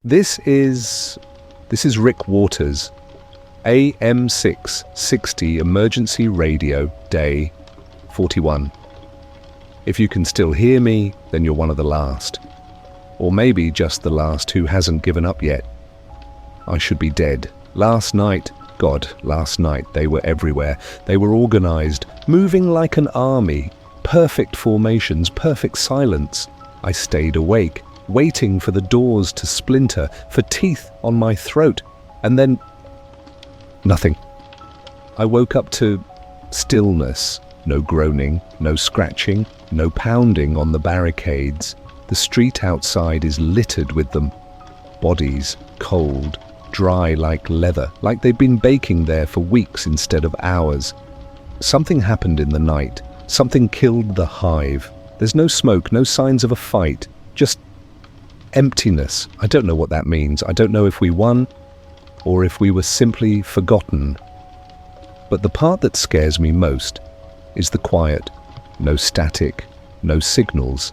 This is Rick Waters, AM660 Emergency Radio, Day 41. If you can still hear me, then you're one of the last. Or maybe just the last who hasn't given up yet. I should be dead. Last night, they were everywhere. They were organized, moving like an army. Perfect formations, perfect silence. I stayed awake, waiting for the doors to splinter, for teeth on my throat, and then nothing. I woke up to stillness. No groaning, no scratching, no pounding on the barricades. The street outside is littered with them. Bodies, cold, dry like leather, like they've been baking there for weeks instead of hours. Something happened in the night. Something killed the hive. There's no smoke, no signs of a fight, just emptiness. I don't know what that means. I don't know if we won or if we were simply forgotten. But the part that scares me most is the quiet. No static, no signals.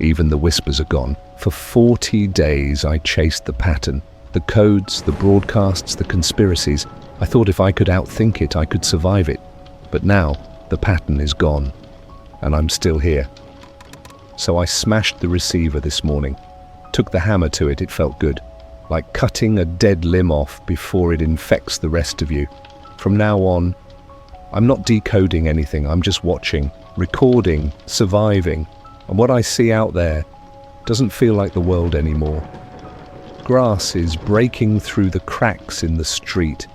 Even the whispers are gone. For 40 days I chased the pattern, the codes, the broadcasts, the conspiracies. I thought if I could outthink it, I could survive it. But now the pattern is gone, and I'm still here. So I smashed the receiver this morning. Took the hammer to it. It felt good. Like cutting a dead limb off before it infects the rest of you. From now on, I'm not decoding anything. I'm just watching, recording, surviving. And what I see out there doesn't feel like the world anymore. Grass is breaking through the cracks in the street.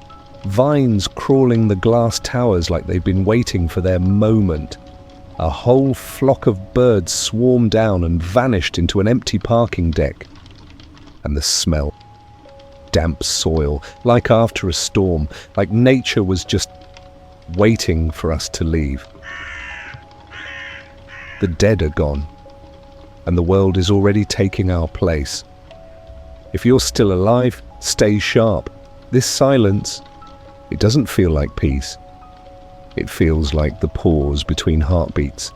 Vines crawling the glass towers like they've been waiting for their moment. A whole flock of birds swarmed down and vanished into an empty parking deck. And the smell. Damp soil, like after a storm, like nature was just waiting for us to leave. The dead are gone, and the world is already taking our place. If you're still alive, stay sharp. This silence, it doesn't feel like peace. It feels like the pause between heartbeats.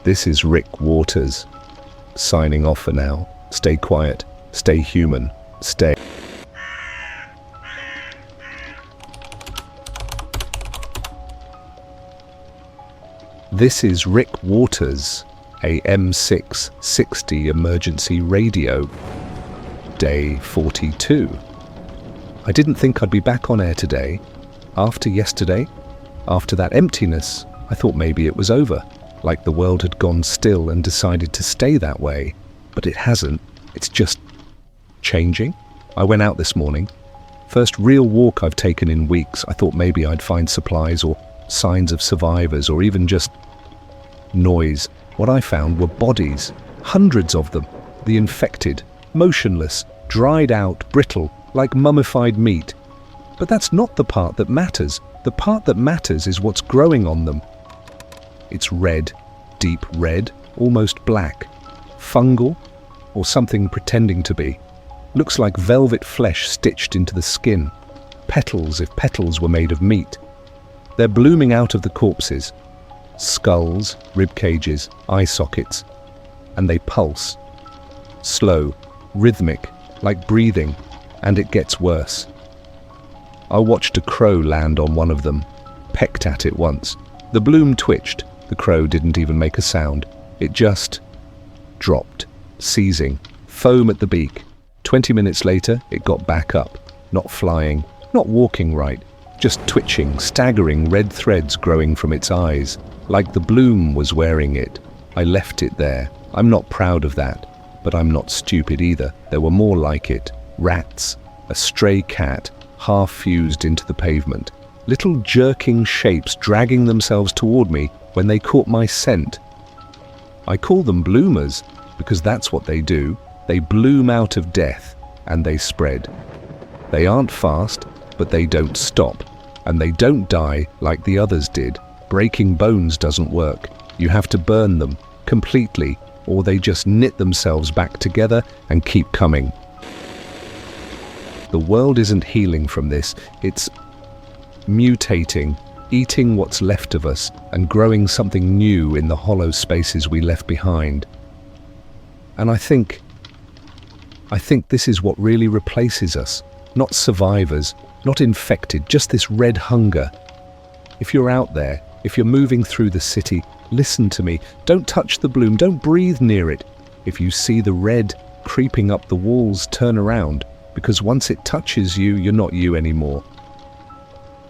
This is Rick Waters, signing off for now. Stay quiet, stay human, stay. This is Rick Waters, AM660 Emergency Radio, Day 42. I didn't think I'd be back on air today. After yesterday, after that emptiness, I thought maybe it was over, like the world had gone still and decided to stay that way. But it hasn't. It's just changing. I went out this morning. First real walk I've taken in weeks. I thought maybe I'd find supplies or signs of survivors or even just noise. What I found were bodies, hundreds of them, the infected, motionless, dried out, brittle, like mummified meat. But that's not the part that matters. The part that matters is what's growing on them. It's red, deep red, almost black, fungal, or something pretending to be. Looks like velvet flesh stitched into the skin, petals if petals were made of meat. They're blooming out of the corpses. Skulls, rib cages, eye sockets, and they pulse. Slow, rhythmic, like breathing, and it gets worse. I watched a crow land on one of them, pecked at it once. The bloom twitched. The crow didn't even make a sound. It just dropped, seizing, foam at the beak. 20 minutes later, it got back up, not flying, not walking right, just twitching, staggering, red threads growing from its eyes. Like the bloom was wearing it. I left it there. I'm not proud of that, but I'm not stupid either. There were more like it. Rats, a stray cat, half fused into the pavement. Little jerking shapes dragging themselves toward me when they caught my scent. I call them bloomers because that's what they do. They bloom out of death and they spread. They aren't fast, but they don't stop. And they don't die like the others did. Breaking bones doesn't work. You have to burn them completely, or they just knit themselves back together and keep coming. The world isn't healing from this. It's mutating, eating what's left of us and growing something new in the hollow spaces we left behind. And I think I think this is what really replaces us. Not survivors, not infected, just this red hunger. If you're out there, if you're moving through the city, listen to me. Don't touch the bloom, don't breathe near it. If you see the red creeping up the walls, turn around, because once it touches you, you're not you anymore.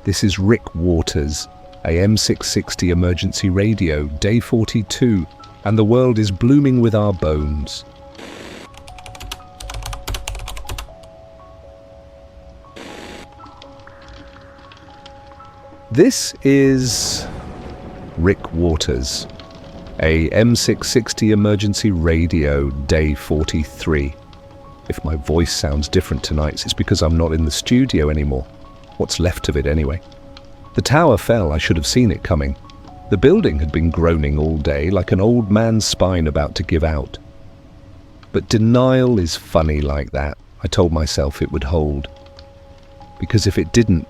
This is Rick Waters, AM 660 Emergency Radio, Day 42, and the world is blooming with our bones. This is Rick Waters, AM 660 Emergency Radio, Day 43. If my voice sounds different tonight, it's because I'm not in the studio anymore. What's left of it anyway. The tower fell, I should have seen it coming. The building had been groaning all day, like an old man's spine about to give out. But denial is funny like that. I told myself it would hold. Because if it didn't,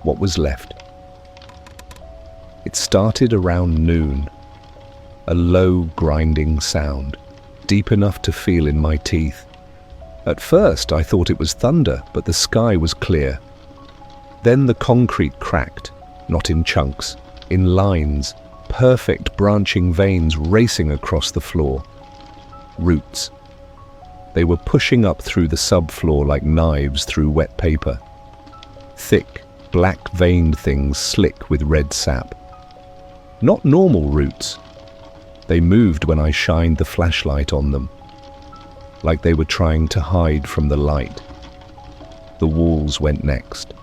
what was left? It started around noon. A low, grinding sound, deep enough to feel in my teeth. At first, I thought it was thunder, but the sky was clear. Then the concrete cracked, not in chunks, in lines, perfect branching veins racing across the floor. Roots. They were pushing up through the subfloor like knives through wet paper. Thick, black-veined things slick with red sap. Not normal roots. They moved when I shined the flashlight on them, like they were trying to hide from the light. The walls went next.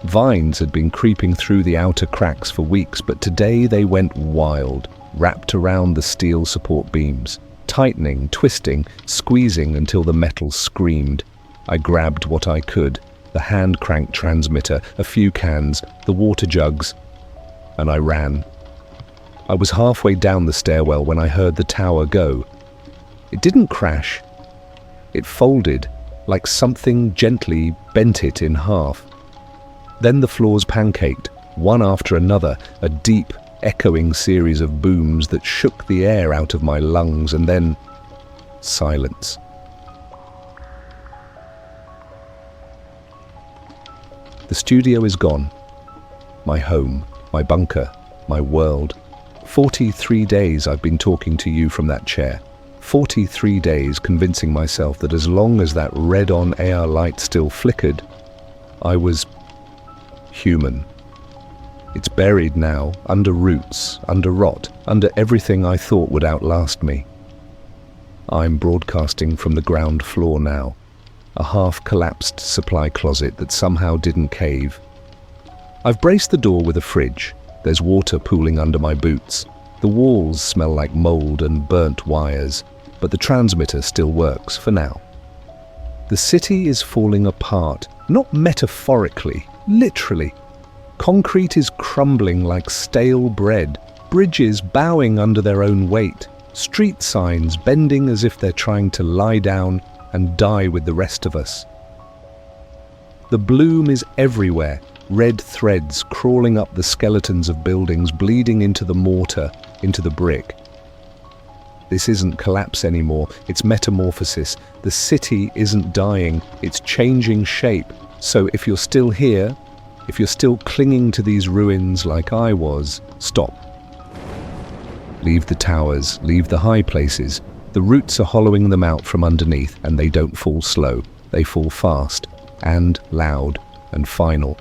Vines had been creeping through the outer cracks for weeks, but today they went wild, wrapped around the steel support beams, tightening, twisting, squeezing until the metal screamed. I grabbed what I could, the hand-crank transmitter, a few cans, the water jugs, and I ran. I was halfway down the stairwell when I heard the tower go. It didn't crash. It folded, like something gently bent it in half. Then the floors pancaked, one after another, a deep, echoing series of booms that shook the air out of my lungs, and then silence. The studio is gone. My home, my bunker, my world. 43 days I've been talking to you from that chair. 43 days convincing myself that as long as that red-on AR light still flickered, I was human. It's buried now, under roots, under rot, under everything I thought would outlast me. I'm broadcasting from the ground floor now, a half-collapsed supply closet that somehow didn't cave. I've braced the door with a fridge. There's water pooling under my boots. The walls smell like mold and burnt wires, but the transmitter still works for now. The city is falling apart, not metaphorically, literally. Concrete is crumbling like stale bread, bridges bowing under their own weight, street signs bending as if they're trying to lie down and die with the rest of us. The bloom is everywhere, red threads crawling up the skeletons of buildings, bleeding into the mortar, into the brick. This isn't collapse anymore, it's metamorphosis. The city isn't dying, it's changing shape. So if you're still here, if you're still clinging to these ruins like I was, stop. Leave the towers, leave the high places. The roots are hollowing them out from underneath, and they don't fall slow. They fall fast, and loud, and final.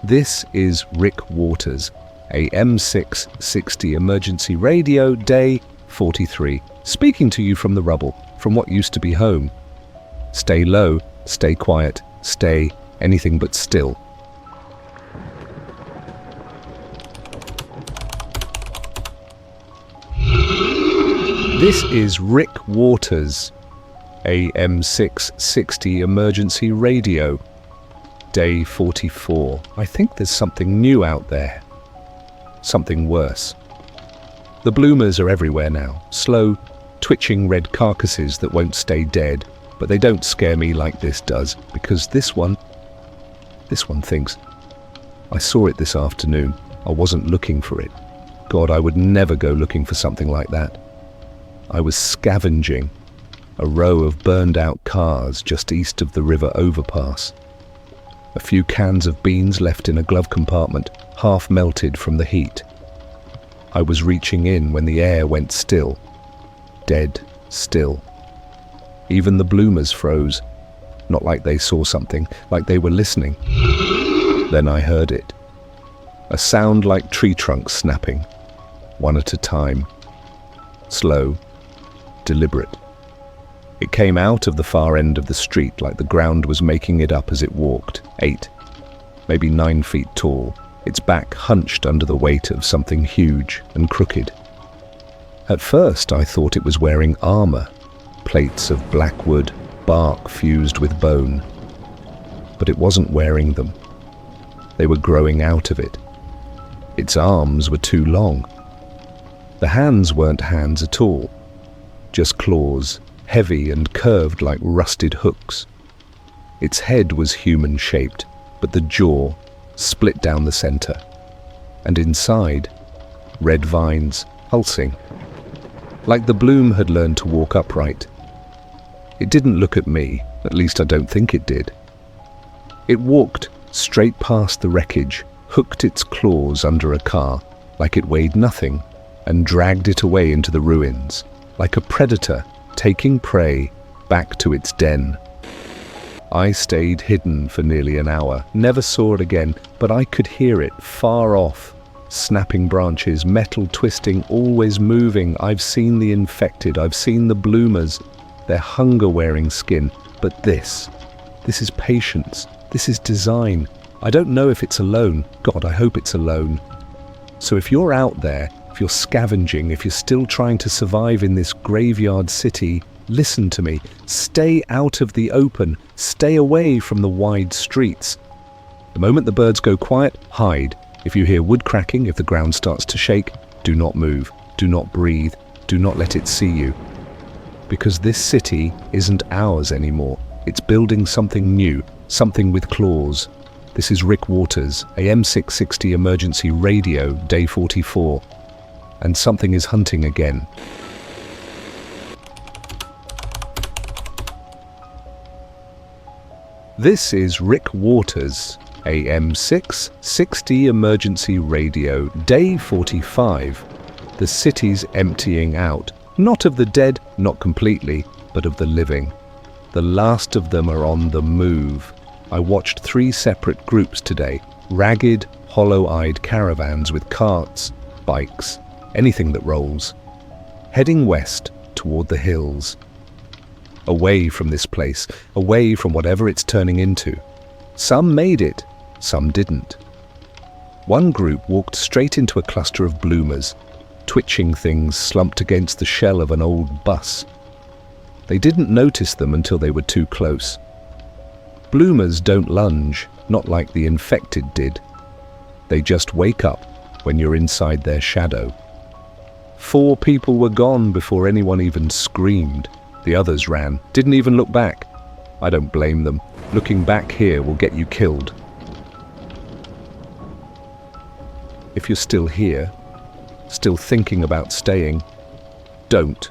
This is Rick Waters, AM 660 Emergency Radio, Day 43, speaking to you from the rubble, from what used to be home. Stay low, stay quiet, stay anything but still. This is Rick Waters, AM 660 Emergency Radio, Day 44. I think there's something new out there. Something worse. The bloomers are everywhere now, slow, twitching red carcasses that won't stay dead, but they don't scare me like this does, because this one thinks. I saw it this afternoon. I wasn't looking for it. God, I would never go looking for something like that. I was scavenging. A row of burned-out cars just east of the river overpass. A few cans of beans left in a glove compartment, half melted from the heat. I was reaching in when the air went still. Dead still. Even the bloomers froze. Not like they saw something, like they were listening. Then I heard it. A sound like tree trunks snapping, one at a time. Slow, deliberate. It came out of the far end of the street like the ground was making it up as it walked, 8, maybe 9 feet tall, its back hunched under the weight of something huge and crooked. At first I thought it was wearing armor, plates of black wood, bark fused with bone. But it wasn't wearing them. They were growing out of it. Its arms were too long. The hands weren't hands at all, just claws, heavy and curved like rusted hooks. Its head was human-shaped, but the jaw split down the center. And inside, red vines pulsing. Like the bloom had learned to walk upright. It didn't look at me, at least I don't think it did. It walked straight past the wreckage, hooked its claws under a car, like it weighed nothing, and dragged it away into the ruins, like a predator taking prey back to its den. I stayed hidden for nearly an hour, never saw it again, but I could hear it far off. Snapping branches, metal twisting, always moving. I've seen the infected, I've seen the bloomers, their hunger-wearing skin, but this is patience, this is design. I don't know if it's alone. God, I hope it's alone. So if you're out there, if you're scavenging, if you're still trying to survive in this graveyard city, listen to me. Stay out of the open. Stay away from the wide streets. The moment the birds go quiet, hide. If you hear wood cracking, if the ground starts to shake, do not move. Do not breathe. Do not let it see you. Because this city isn't ours anymore. It's building something new, something with claws. This is Rick Waters, AM 660 emergency radio, day 44. And something is hunting again. This is Rick Waters, AM 660 emergency radio, day 45. The city's emptying out. Not of the dead, not completely, but of the living. The last of them are on the move. I watched 3 separate groups today, ragged, hollow-eyed caravans with carts, bikes, anything that rolls, heading west toward the hills. Away from this place, away from whatever it's turning into. Some made it, some didn't. One group walked straight into a cluster of bloomers, twitching things slumped against the shell of an old bus. They didn't notice them until they were too close. Bloomers don't lunge, not like the infected did. They just wake up when you're inside their shadow. 4 people were gone before anyone even screamed. The others ran, didn't even look back. I don't blame them. Looking back here will get you killed. If you're still here, still thinking about staying, don't.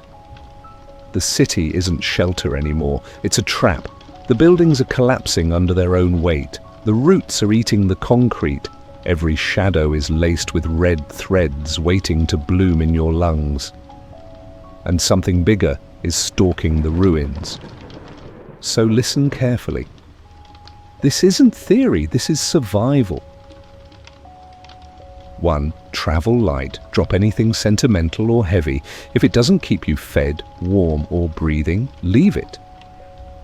The city isn't shelter anymore. It's a trap. The buildings are collapsing under their own weight. The roots are eating the concrete. Every shadow is laced with red threads waiting to bloom in your lungs. And something bigger is stalking the ruins. So listen carefully. This isn't theory, this is survival. 1. Travel light. Drop anything sentimental or heavy. If it doesn't keep you fed, warm, or breathing, leave it.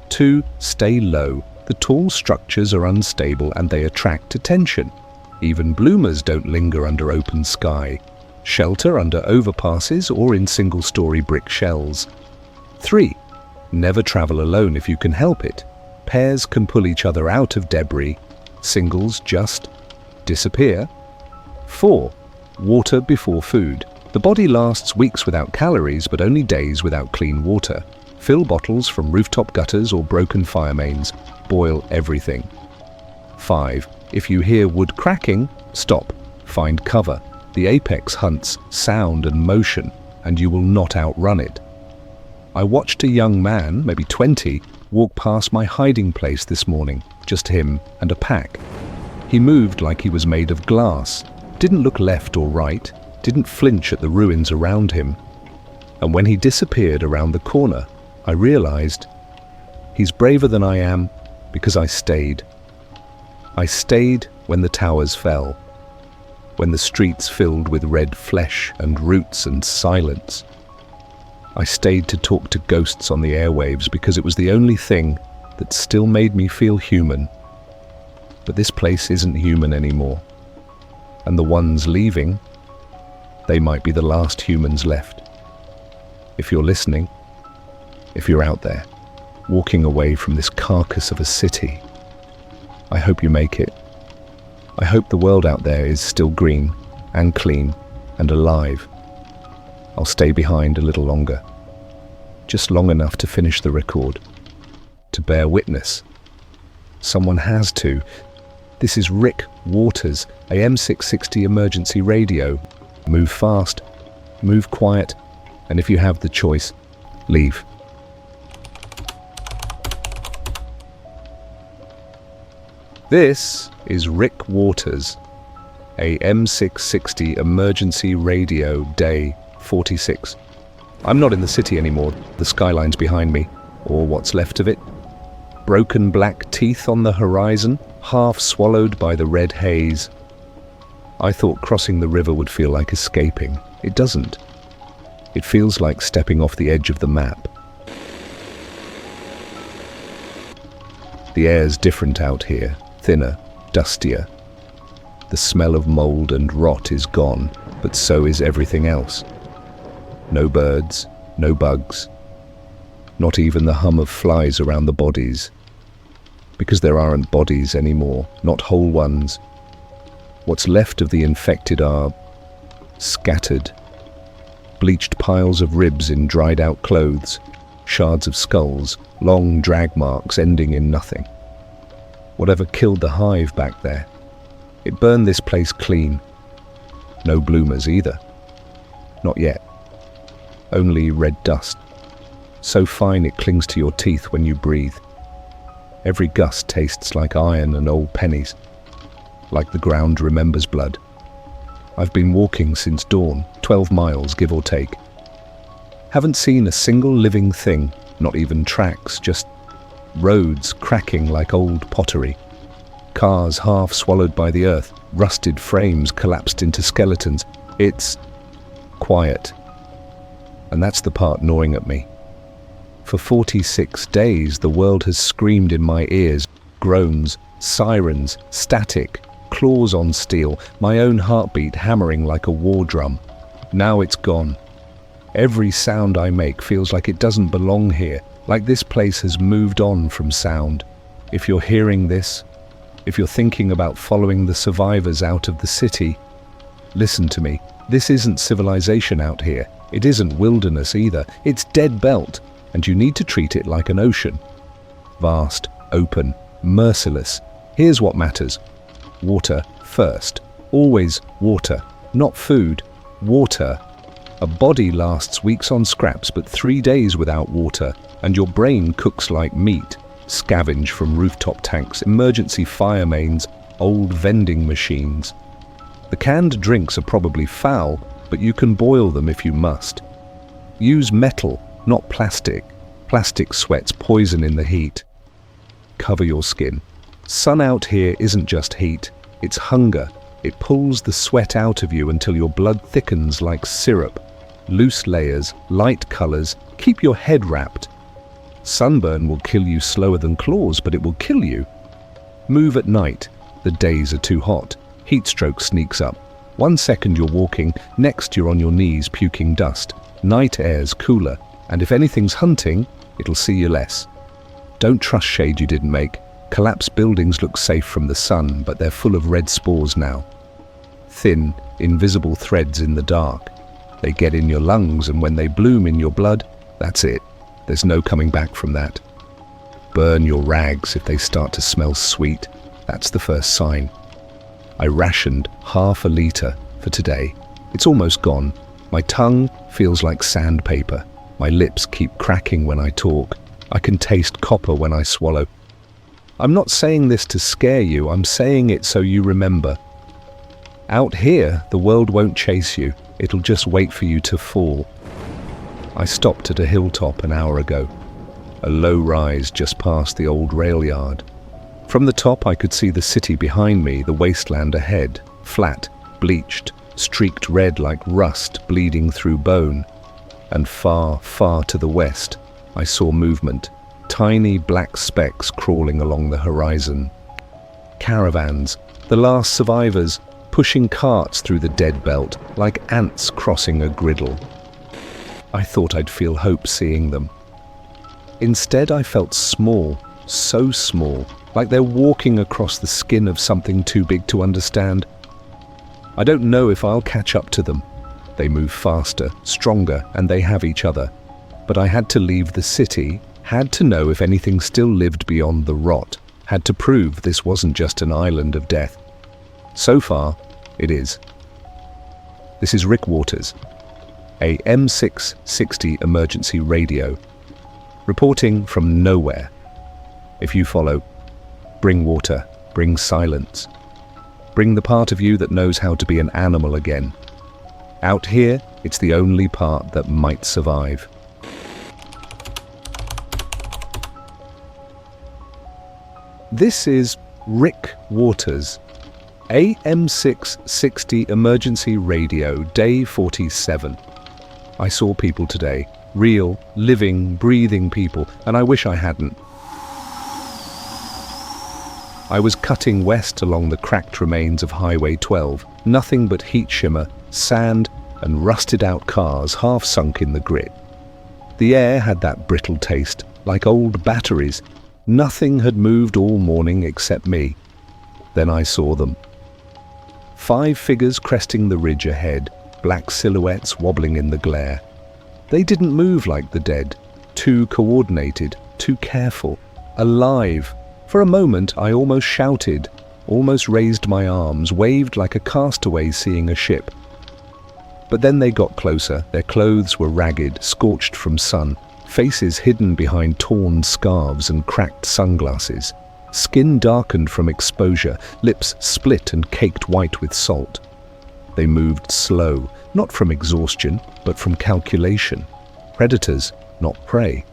2. Stay low. The tall structures are unstable and they attract attention. Even bloomers don't linger under open sky. Shelter under overpasses or in single-story brick shells. 3. Never travel alone if you can help it. Pairs can pull each other out of debris. Singles just disappear. 4. Water before food. The body lasts weeks without calories, but only days without clean water. Fill bottles from rooftop gutters or broken fire mains. Boil everything. 5. If you hear wood cracking, stop. Find cover. The apex hunts sound and motion, and you will not outrun it. I watched a young man, maybe 20, walk past my hiding place this morning, just him and a pack. He moved like he was made of glass, didn't look left or right, didn't flinch at the ruins around him. And when he disappeared around the corner, I realized he's braver than I am because I stayed. I stayed when the towers fell, when the streets filled with red flesh and roots and silence. I stayed to talk to ghosts on the airwaves because it was the only thing that still made me feel human. But this place isn't human anymore. And the ones leaving, they might be the last humans left. If you're listening, if you're out there, walking away from this carcass of a city, I hope you make it. I hope the world out there is still green and clean and alive. I'll stay behind a little longer, just long enough to finish the record, to bear witness. Someone has to. This is Rick Waters, AM 660 emergency radio. Move fast, move quiet, and if you have the choice, leave. This is Rick Waters, AM 660 emergency radio, day 46. I'm not in the city anymore. The skyline's behind me, or what's left of it. Broken black teeth on the horizon, half swallowed by the red haze. I thought crossing the river would feel like escaping. It doesn't. It feels like stepping off the edge of the map. The air's different out here, thinner, dustier. The smell of mold and rot is gone, but so is everything else. No birds, no bugs, not even the hum of flies around the bodies. Because there aren't bodies anymore, not whole ones. What's left of the infected are scattered. Bleached piles of ribs in dried out clothes, shards of skulls, long drag marks ending in nothing. Whatever killed the hive back there, it burned this place clean. No bloomers either. Not yet. Only red dust, so fine it clings to your teeth when you breathe. Every gust tastes like iron and old pennies, like the ground remembers blood. I've been walking since dawn, 12 miles give or take. Haven't seen a single living thing, not even tracks, just roads cracking like old pottery. Cars half swallowed by the earth, rusted frames collapsed into skeletons. It's quiet. And that's the part gnawing at me. For 46 days, the world has screamed in my ears, groans, sirens, static, claws on steel, my own heartbeat hammering like a war drum. Now it's gone. Every sound I make feels like it doesn't belong here, like this place has moved on from sound. If you're hearing this, if you're thinking about following the survivors out of the city, listen to me. This isn't civilization out here. It isn't wilderness either. It's dead belt, and you need to treat it like an ocean. Vast, open, merciless. Here's what matters. Water first. Always water. Not food. Water. A body lasts weeks on scraps, but 3 days without water, and your brain cooks like meat. Scavenge from rooftop tanks, emergency fire mains, old vending machines. The canned drinks are probably foul, but you can boil them if you must. Use metal, not plastic. Plastic sweats poison in the heat. Cover your skin. Sun out here isn't just heat, it's hunger. It pulls the sweat out of you until your blood thickens like syrup. Loose layers, light colors, keep your head wrapped. Sunburn will kill you slower than claws, but it will kill you. Move at night. The days are too hot. Heat stroke sneaks up. 1 second you're walking, next you're on your knees puking dust. Night air's cooler, and if anything's hunting, it'll see you less. Don't trust shade you didn't make. Collapsed buildings look safe from the sun, but they're full of red spores now. Thin, invisible threads in the dark. They get in your lungs, and when they bloom in your blood, that's it. There's no coming back from that. Burn your rags if they start to smell sweet. That's the first sign. I rationed half a litre for today. It's almost gone. My tongue feels like sandpaper. My lips keep cracking when I talk. I can taste copper when I swallow. I'm not saying this to scare you, I'm saying it so you remember. Out here, the world won't chase you. It'll just wait for you to fall. I stopped at a hilltop an hour ago, a low rise just past the old rail yard. From the top I could see the city behind me, the wasteland ahead, flat, bleached, streaked red like rust bleeding through bone. And far, far to the west, I saw movement, tiny black specks crawling along the horizon. Caravans, the last survivors, pushing carts through the dead belt like ants crossing a griddle. I thought I'd feel hope seeing them. Instead, I felt small, so small, like they're walking across the skin of something too big to understand. I don't know if I'll catch up to them. They move faster, stronger, and they have each other. But I had to leave the city, had to know if anything still lived beyond the rot, had to prove this wasn't just an island of death. So far, it is. This is Rick Waters, a M660 emergency radio, reporting from nowhere. If you follow, bring water, bring silence. Bring the part of you that knows how to be an animal again. Out here, it's the only part that might survive. This is Rick Waters, AM660 Emergency Radio, Day 47. I saw people today, real, living, breathing people, and I wish I hadn't. I was cutting west along the cracked remains of Highway 12, nothing but heat shimmer, sand, and rusted-out cars half sunk in the grit. The air had that brittle taste, like old batteries. Nothing had moved all morning except me. Then I saw them. 5 figures cresting the ridge ahead, black silhouettes wobbling in the glare. They didn't move like the dead, too coordinated, too careful, alive. For a moment I almost shouted, almost raised my arms, waved like a castaway seeing a ship. But then they got closer. Their clothes were ragged, scorched from sun, faces hidden behind torn scarves and cracked sunglasses, skin darkened from exposure, lips split and caked white with salt. They moved slow, not from exhaustion, but from calculation. Predators, not prey.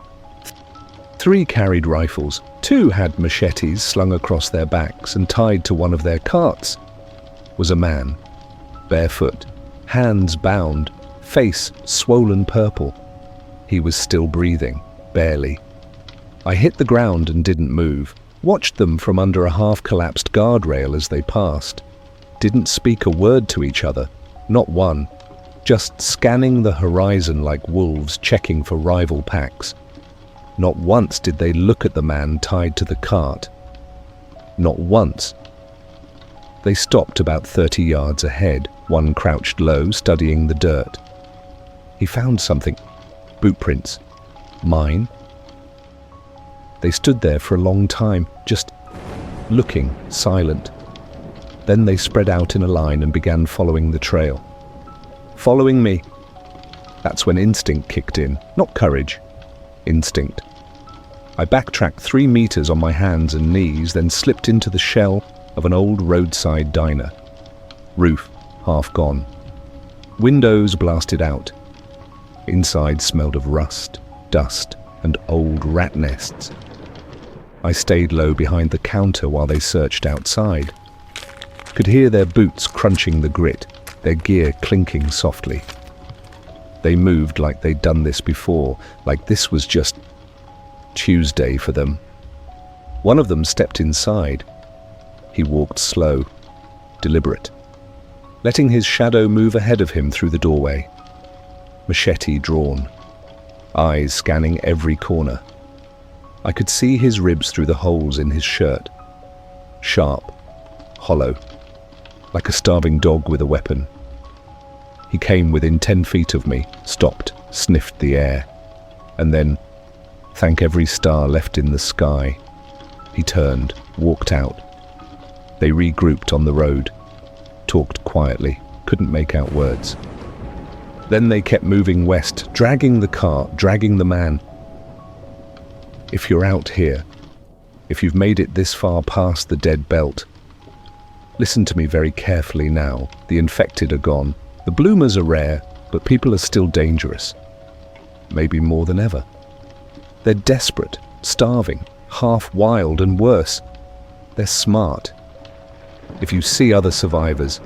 3 carried rifles, 2 had machetes slung across their backs and tied to one of their carts. Was a man, barefoot, hands bound, face swollen purple. He was still breathing, barely. I hit the ground and didn't move, watched them from under a half-collapsed guardrail as they passed. Didn't speak a word to each other, not one, just scanning the horizon like wolves checking for rival packs. Not once did they look at the man tied to the cart. Not once. They stopped about 30 yards ahead, one crouched low, studying the dirt. He found something. Boot prints. Mine. They stood there for a long time, just looking, silent. Then they spread out in a line and began following the trail. Following me. That's when instinct kicked in, not courage. Instinct. I backtracked 3 meters on my hands and knees, then slipped into the shell of an old roadside diner. Roof half gone. Windows blasted out. Inside smelled of rust, dust, and old rat nests. I stayed low behind the counter while they searched outside. Could hear their boots crunching the grit, their gear clinking softly. They moved like they'd done this before, like this was just Tuesday for them. One of them stepped inside. He walked slow, deliberate, letting his shadow move ahead of him through the doorway. Machete drawn, eyes scanning every corner. I could see his ribs through the holes in his shirt. Sharp, hollow, like a starving dog with a weapon. He came within 10 feet of me, stopped, sniffed the air, and then, thank every star left in the sky, he turned, walked out. They regrouped on the road, talked quietly, couldn't make out words. Then they kept moving west, dragging the cart, dragging the man. If you're out here, if you've made it this far past the dead belt, listen to me very carefully now. The infected are gone. The bloomers are rare, but people are still dangerous. Maybe more than ever. They're desperate, starving, half wild, and worse. They're smart. If you see other survivors,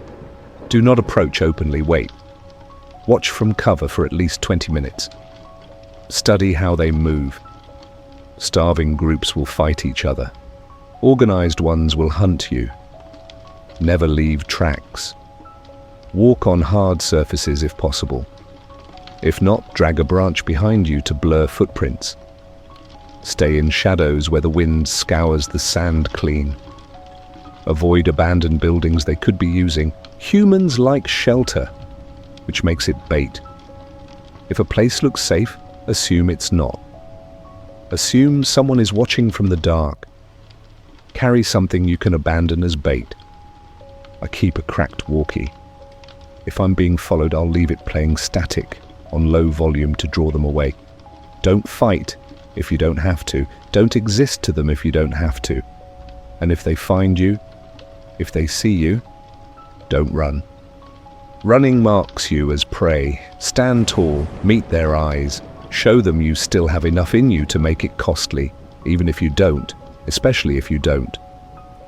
do not approach openly. Wait. Watch from cover for at least 20 minutes. Study how they move. Starving groups will fight each other. Organized ones will hunt you. Never leave tracks. Walk on hard surfaces if possible. If not, drag a branch behind you to blur footprints. Stay in shadows where the wind scours the sand clean. Avoid abandoned buildings they could be using. Humans like shelter, which makes it bait. If a place looks safe, assume it's not. Assume someone is watching from the dark. Carry something you can abandon as bait. I keep a cracked walkie. If I'm being followed, I'll leave it playing static on low volume to draw them away. Don't fight if you don't have to. Don't exist to them if you don't have to. And if they find you, if they see you, don't run. Running marks you as prey. Stand tall, meet their eyes. Show them you still have enough in you to make it costly, even if you don't, especially if you don't.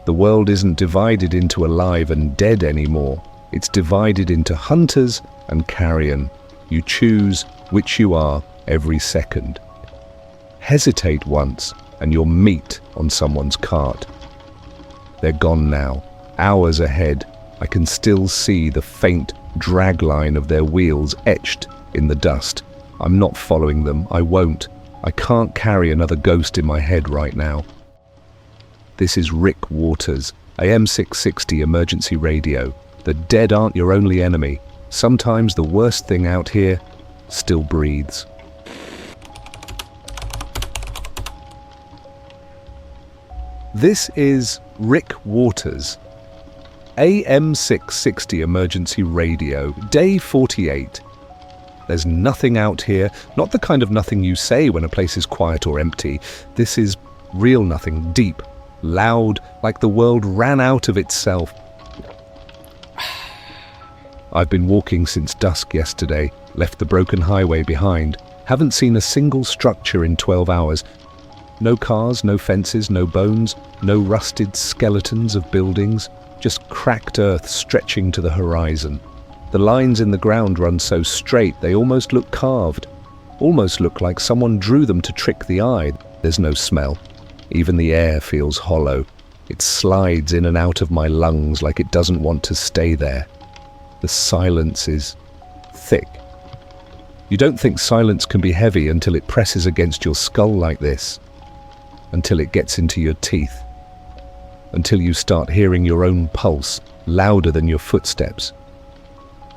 The world isn't divided into alive and dead anymore. It's divided into hunters and carrion. You choose which you are every second. Hesitate once and you're meat on someone's cart. They're gone now, hours ahead. I can still see the faint drag line of their wheels etched in the dust. I'm not following them. I won't. I can't carry another ghost in my head right now. This is Rick Waters, AM 660 emergency radio. The dead aren't your only enemy. Sometimes the worst thing out here still breathes. This is Rick Waters, AM 660 emergency radio, day 48. There's nothing out here, not the kind of nothing you say when a place is quiet or empty. This is real nothing, deep, loud, like the world ran out of itself. I've been walking since dusk yesterday, left the broken highway behind, haven't seen a single structure in 12 hours. No cars, no fences, no bones, no rusted skeletons of buildings, just cracked earth stretching to the horizon. The lines in the ground run so straight they almost look carved, almost look like someone drew them to trick the eye. There's no smell. Even the air feels hollow. It slides in and out of my lungs like it doesn't want to stay there. The silence is thick. You don't think silence can be heavy until it presses against your skull like this, until it gets into your teeth, until you start hearing your own pulse louder than your footsteps.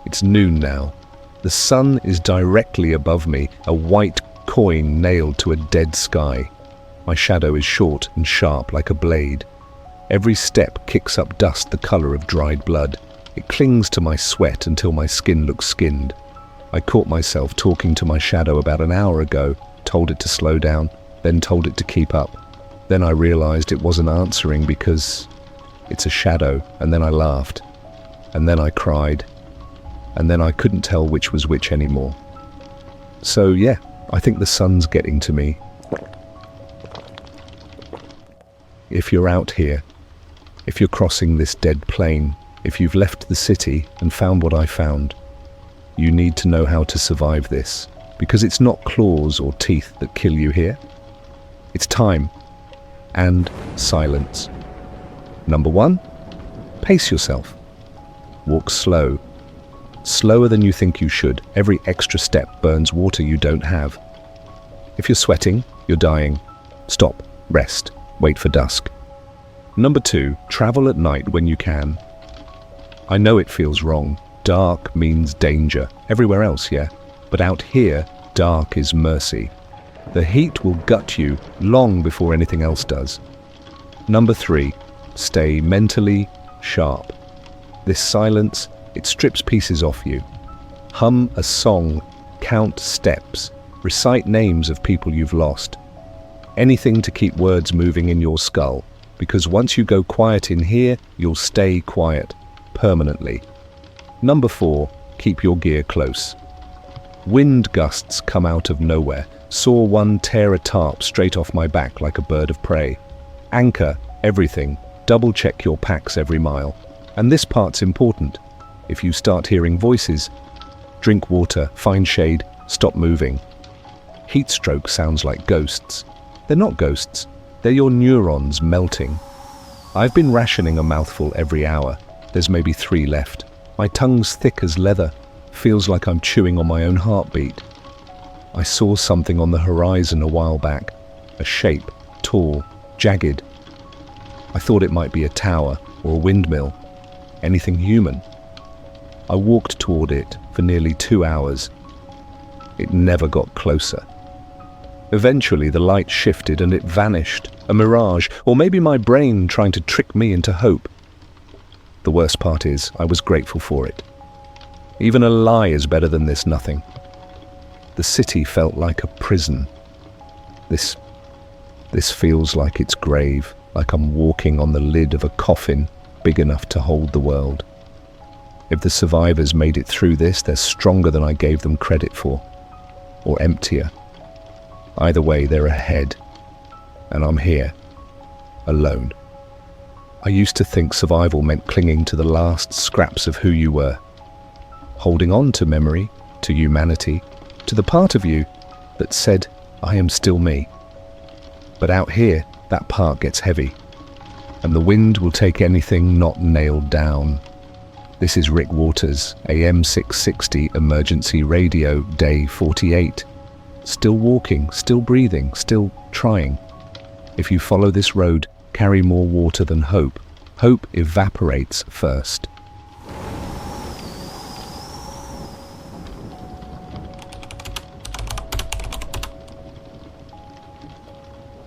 It's noon now. The sun is directly above me, a white coin nailed to a dead sky. My shadow is short and sharp like a blade. Every step kicks up dust the color of dried blood. It clings to my sweat until my skin looks skinned. I caught myself talking to my shadow about an hour ago, told it to slow down, then told it to keep up. Then I realized it wasn't answering because it's a shadow, and then I laughed, and then I cried, and then I couldn't tell which was which anymore. So yeah, I think the sun's getting to me. If you're out here, if you're crossing this dead plain, if you've left the city and found what I found, you need to know how to survive this, because it's not claws or teeth that kill you here. It's time and silence. Number 1, pace yourself. Walk slow. Slower than you think you should. Every extra step burns water you don't have. If you're sweating, you're dying. Stop, rest, wait for dusk. Number 2, travel at night when you can. I know it feels wrong. Dark means danger. Everywhere else, yeah. But out here, dark is mercy. The heat will gut you long before anything else does. Number 3, stay mentally sharp. This silence, it strips pieces off you. Hum a song, count steps, recite names of people you've lost. Anything to keep words moving in your skull, because once you go quiet in here, you'll stay quiet, permanently. Number 4, keep your gear close. Wind gusts come out of nowhere. Saw one tear a tarp straight off my back like a bird of prey. Anchor everything, double check your packs every mile. And this part's important. If you start hearing voices, drink water, find shade, stop moving. Heat stroke sounds like ghosts. They're not ghosts, they're your neurons melting. I've been rationing a mouthful every hour. There's maybe 3 left. My tongue's thick as leather, feels like I'm chewing on my own heartbeat. I saw something on the horizon a while back, a shape, tall, jagged. I thought it might be a tower or a windmill, anything human. I walked toward it for nearly 2 hours. It never got closer. Eventually the light shifted and it vanished, a mirage, or maybe my brain trying to trick me into hope. The worst part is, I was grateful for it. Even a lie is better than this nothing. The city felt like a prison. This feels like its grave, like I'm walking on the lid of a coffin big enough to hold the world. If the survivors made it through this, they're stronger than I gave them credit for, or emptier. Either way, they're ahead, and I'm here, alone. I used to think survival meant clinging to the last scraps of who you were, holding on to memory, to humanity, to the part of you that said, I am still me. But out here, that part gets heavy, and the wind will take anything not nailed down. This is Rick Waters, AM 660 Emergency Radio, Day 48. Still walking, still breathing, still trying. If you follow this road, carry more water than hope. Hope evaporates first.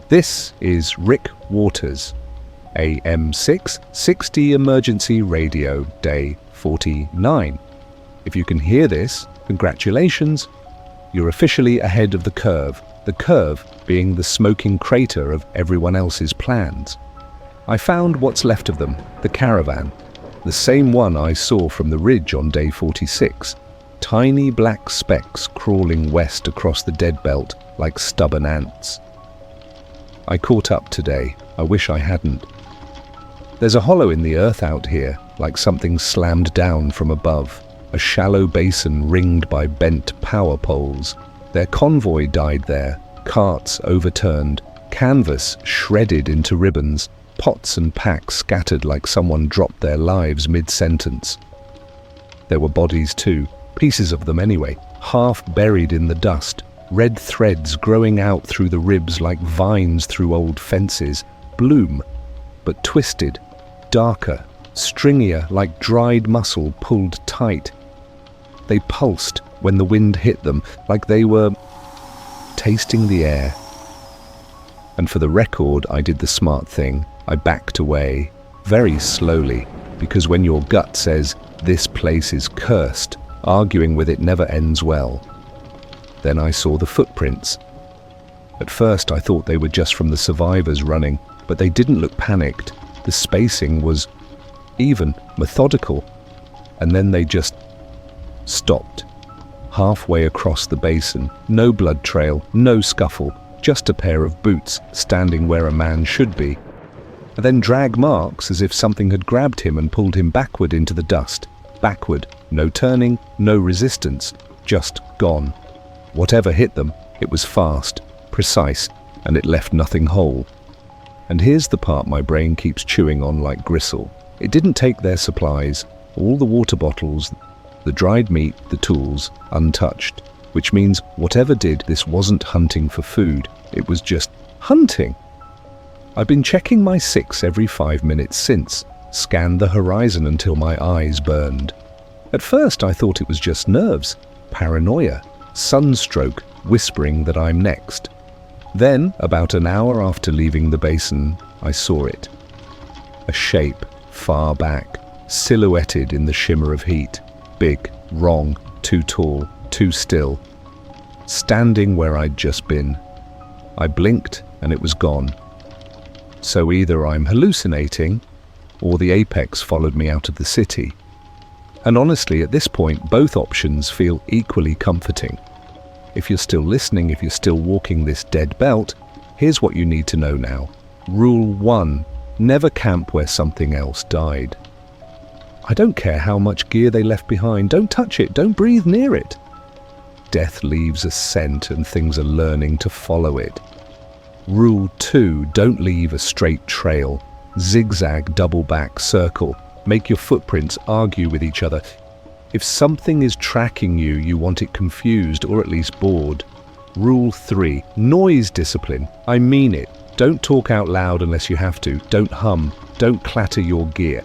This is Rick Waters, AM 660 Emergency Radio, Day 49. If you can hear this, congratulations. You're officially ahead of the curve being the smoking crater of everyone else's plans. I found what's left of them, the caravan, the same one I saw from the ridge on Day 46. Tiny black specks crawling west across the dead belt like stubborn ants. I caught up today. I wish I hadn't. There's a hollow in the earth out here, like something slammed down from above. A shallow basin ringed by bent power poles. Their convoy died there, carts overturned, canvas shredded into ribbons, pots and packs scattered like someone dropped their lives mid-sentence. There were bodies too, pieces of them anyway, half buried in the dust, red threads growing out through the ribs like vines through old fences, bloom, but twisted, darker, stringier like dried muscle pulled tight. They pulsed when the wind hit them, like they were tasting the air. And for the record, I did the smart thing. I backed away, very slowly, because when your gut says, this place is cursed, arguing with it never ends well. Then I saw the footprints. At first I thought they were just from the survivors running, but they didn't look panicked. The spacing was even, methodical. And then they just stopped. Halfway across the basin, no blood trail, no scuffle, just a pair of boots standing where a man should be. And then drag marks as if something had grabbed him and pulled him backward into the dust. Backward, no turning, no resistance, just gone. Whatever hit them, it was fast, precise, and it left nothing whole. And here's the part my brain keeps chewing on like gristle. It didn't take their supplies, all the water bottles, the dried meat, the tools, untouched. Which means whatever did, this wasn't hunting for food. It was just hunting. I've been checking my 6 every 5 minutes since, scanned the horizon until my eyes burned. At first I thought it was just nerves, paranoia, sunstroke whispering that I'm next. Then, about an hour after leaving the basin, I saw it. A shape, far back, silhouetted in the shimmer of heat. Big, wrong, too tall, too still, standing where I'd just been. I blinked and it was gone. So either I'm hallucinating, or the apex followed me out of the city. And honestly, at this point, both options feel equally comforting. If you're still listening, if you're still walking this dead belt, here's what you need to know now. Rule 1, never camp where something else died. I don't care how much gear they left behind, don't touch it, don't breathe near it. Death leaves a scent and things are learning to follow it. Rule 2, don't leave a straight trail. Zigzag, double back, circle. Make your footprints argue with each other. If something is tracking you, you want it confused or at least bored. Rule 3, noise discipline. I mean it. Don't talk out loud unless you have to. Don't hum. Don't clatter your gear.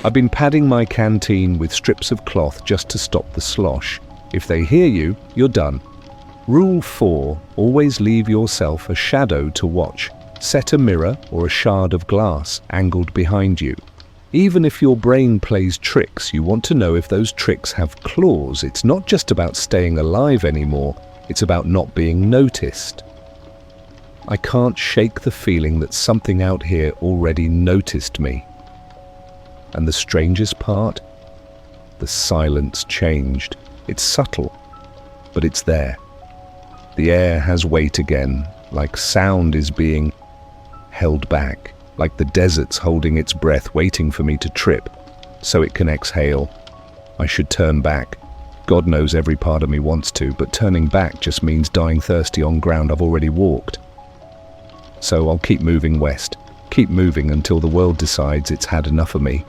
I've been padding my canteen with strips of cloth just to stop the slosh. If they hear you, you're done. Rule 4, always leave yourself a shadow to watch. Set a mirror or a shard of glass angled behind you. Even if your brain plays tricks, you want to know if those tricks have claws. It's not just about staying alive anymore, it's about not being noticed. I can't shake the feeling that something out here already noticed me. And the strangest part? The silence changed. It's subtle, but it's there. The air has weight again, like sound is being held back, like the desert's holding its breath, waiting for me to trip, so it can exhale. I should turn back. God knows every part of me wants to, but turning back just means dying thirsty on ground I've already walked. So I'll keep moving west, keep moving until the world decides it's had enough of me.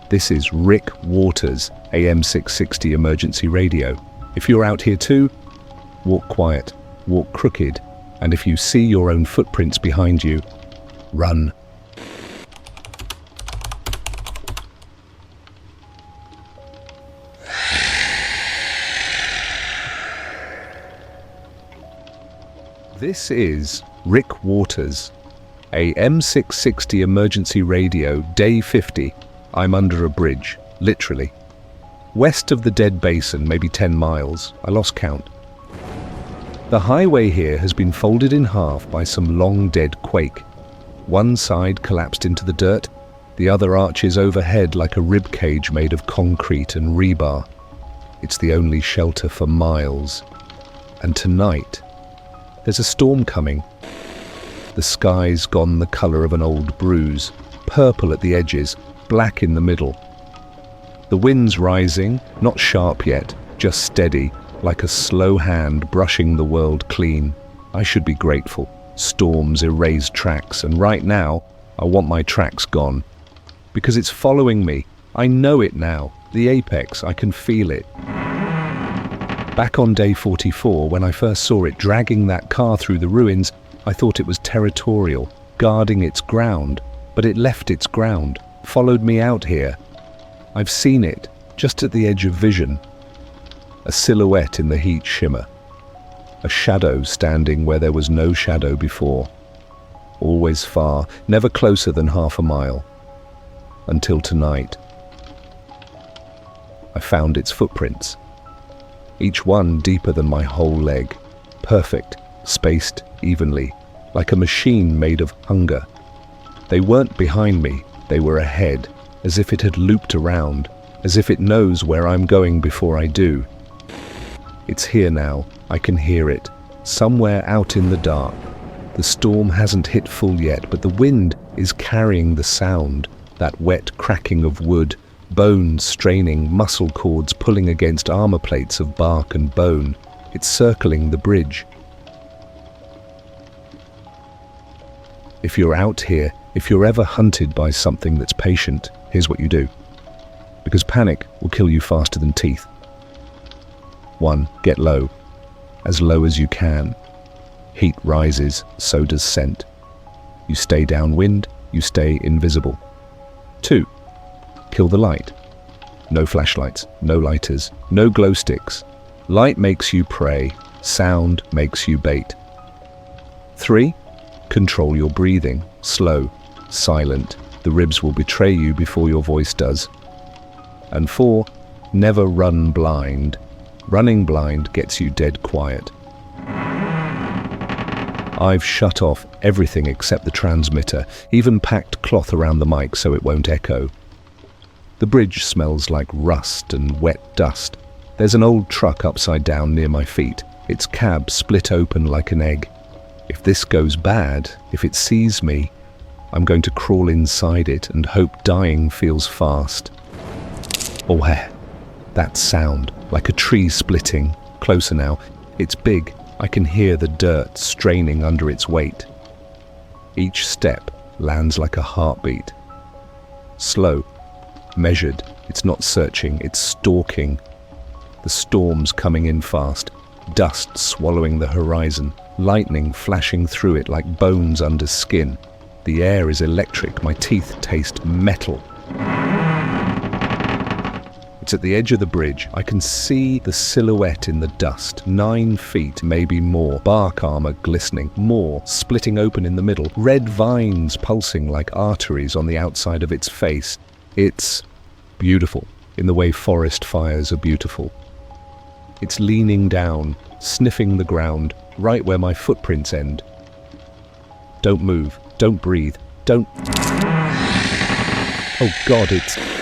This is Rick Waters, AM 660 Emergency Radio. If you're out here too, walk quiet, walk crooked, and if you see your own footprints behind you, run. This is Rick Waters, AM 660 Emergency Radio, Day 50. I'm under a bridge, literally. West of the Dead Basin, maybe 10 miles. I lost count. The highway here has been folded in half by some long-dead quake. One side collapsed into the dirt, the other arches overhead like a rib cage made of concrete and rebar. It's the only shelter for miles. And tonight, there's a storm coming. The sky's gone the colour of an old bruise, purple at the edges, black in the middle. The wind's rising, not sharp yet, just steady, like a slow hand brushing the world clean. I should be grateful. Storms erase tracks, and right now, I want my tracks gone. Because it's following me. I know it now. The apex, I can feel it. Back on day 44, when I first saw it dragging that car through the ruins, I thought it was territorial, guarding its ground. But it left its ground, followed me out here. I've seen it, just at the edge of vision. A silhouette in the heat shimmer. A shadow standing where there was no shadow before. Always far, never closer than half a mile. Until tonight. I found its footprints. Each one deeper than my whole leg. Perfect, spaced evenly, like a machine made of hunger. They weren't behind me, they were ahead, as if it had looped around, as if it knows where I'm going before I do. It's here now, I can hear it, somewhere out in the dark. The storm hasn't hit full yet, but the wind is carrying the sound, that wet cracking of wood, bones straining, muscle cords pulling against armor plates of bark and bone. It's circling the bridge. If you're out here, if you're ever hunted by something that's patient, here's what you do. Because panic will kill you faster than teeth. 1. Get low. As low as you can. Heat rises, so does scent. You stay downwind, you stay invisible. 2. Kill the light. No flashlights, no lighters, no glow sticks. Light makes you prey, sound makes you bait. 3. Control your breathing, slow, silent. The ribs will betray you before your voice does. And 4. Never run blind. Running blind gets you dead quiet. I've shut off everything except the transmitter, even packed cloth around the mic so it won't echo. The bridge smells like rust and wet dust. There's an old truck upside down near my feet, its cab split open like an egg. If this goes bad, if it sees me, I'm going to crawl inside it and hope dying feels fast. Oh, that sound, like a tree splitting. Closer now. It's big. I can hear the dirt straining under its weight. Each step lands like a heartbeat. Slow, measured. It's not searching, it's stalking. The storm's coming in fast, dust swallowing the horizon, lightning flashing through it like bones under skin. The air is electric, my teeth taste metal. It's at the edge of the bridge. I can see the silhouette in the dust, 9 feet, maybe more, bark armor glistening, more, splitting open in the middle, red vines pulsing like arteries on the outside of its face. It's beautiful, in the way forest fires are beautiful. It's leaning down, sniffing the ground, right where my footprints end. Don't move, don't breathe, don't... Oh God, it's...